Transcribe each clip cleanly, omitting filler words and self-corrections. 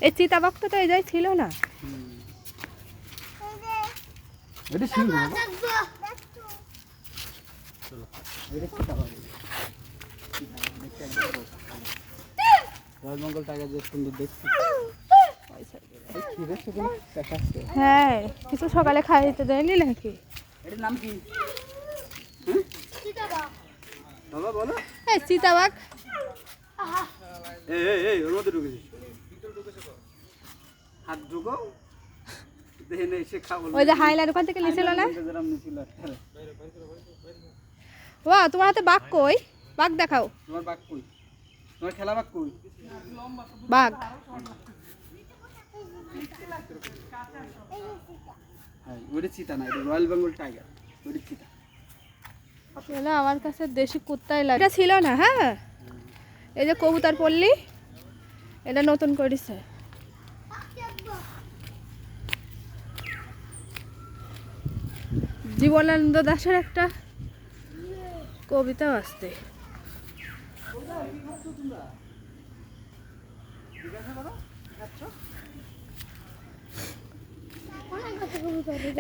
এই চিতাবাঘ তো এই যাই ছিল না। এটা ছিল না রয়্যাল বেঙ্গল টাইগার যে সুন্দর দেখছি। হ্যাঁ কিছু সকালে খাইতে দেয়নি নাকি? এটার নাম কি বাবা বলো? এই চিতাবাঘ। এই ওর মধ্যে ঢুকেছিস, হাত ঢুকাও দেখে নেই সে খাবো। ওই যে হাইলার ওখান থেকে নিছিল না? ও তোমার হাতে বাঘ কই? বাঘ দেখাও। তোমার বাঘ কই? তোমার খেলা বাঘ কই? বাঘ ওটা চিতা না, এটা রয়্যাল বেঙ্গল টাইগার। ওটা চিতা না, আমার কাছে দেশি কুত্তাই লাগে। এটা ছিল না। হ্যাঁ এই যে কবুতর পল্লী, এটা নতুন করেছে। জীবনানন্দ দাশের একটা কবিতাও আসছে।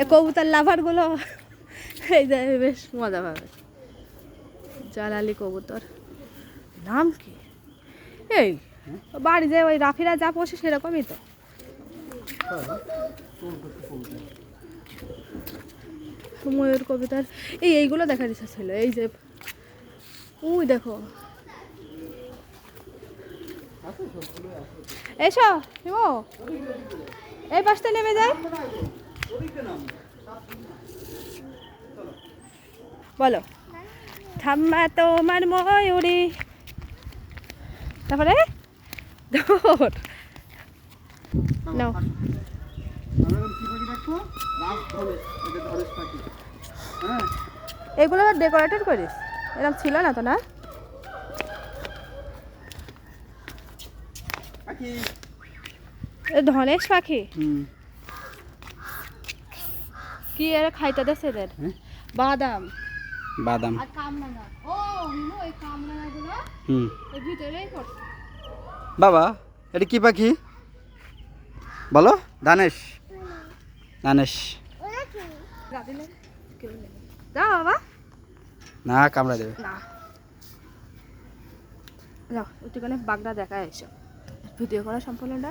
এই কবুতর লাভার গুলো এই যে বেশ মজা পাবে। জালালি কবুতর নাম কি? এই বাড়ি যে ওই রাফিরা যা পোষে সেরকমই তো। ময়ূর কবিতার এইগুলো দেখার ইচ্ছা ছিল। এই যে ওই দেখো, এসো হিমো, এই পাশটা নেমে যায়। বলো থাম্মা তোমার ময়ূরী, তারপরে দৌড় নাও। এগুলো ডেকোরেটেড করিস, এরকম ছিল না তো? না ধনেশ পাখি কি এর খাইতে দেছে এদের? বাদাম বাদাম আর কামরাঙা। ও ওই কামরাঙাগুলো এর ভিতরেই পড়ছে। বাবা এটা কি পাখি বলো? দানেশ। দানেশ যাও বাবা, না কামড়া দেবে না যাও ওইখানে বাঘটা দেখায় এসো, ভিডিও করা সম্পূর্ণ না।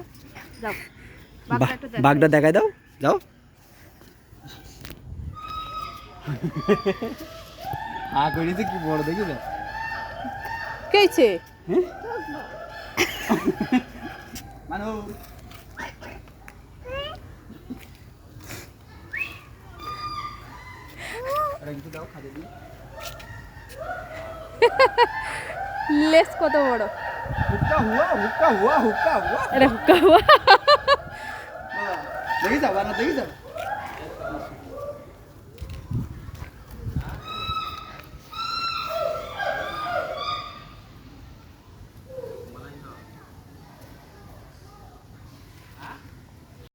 যাও বাঘটা দেখাই দাও, যাও। করেছে কি বড় দেখি না কেছে মানে লেস কত বড়। হুক্কা হুয়া হুক্কা হুয়া হুক্কা হুয়া এটা হুক্কা হুয়া। দেখি যাও, দেখি যাও।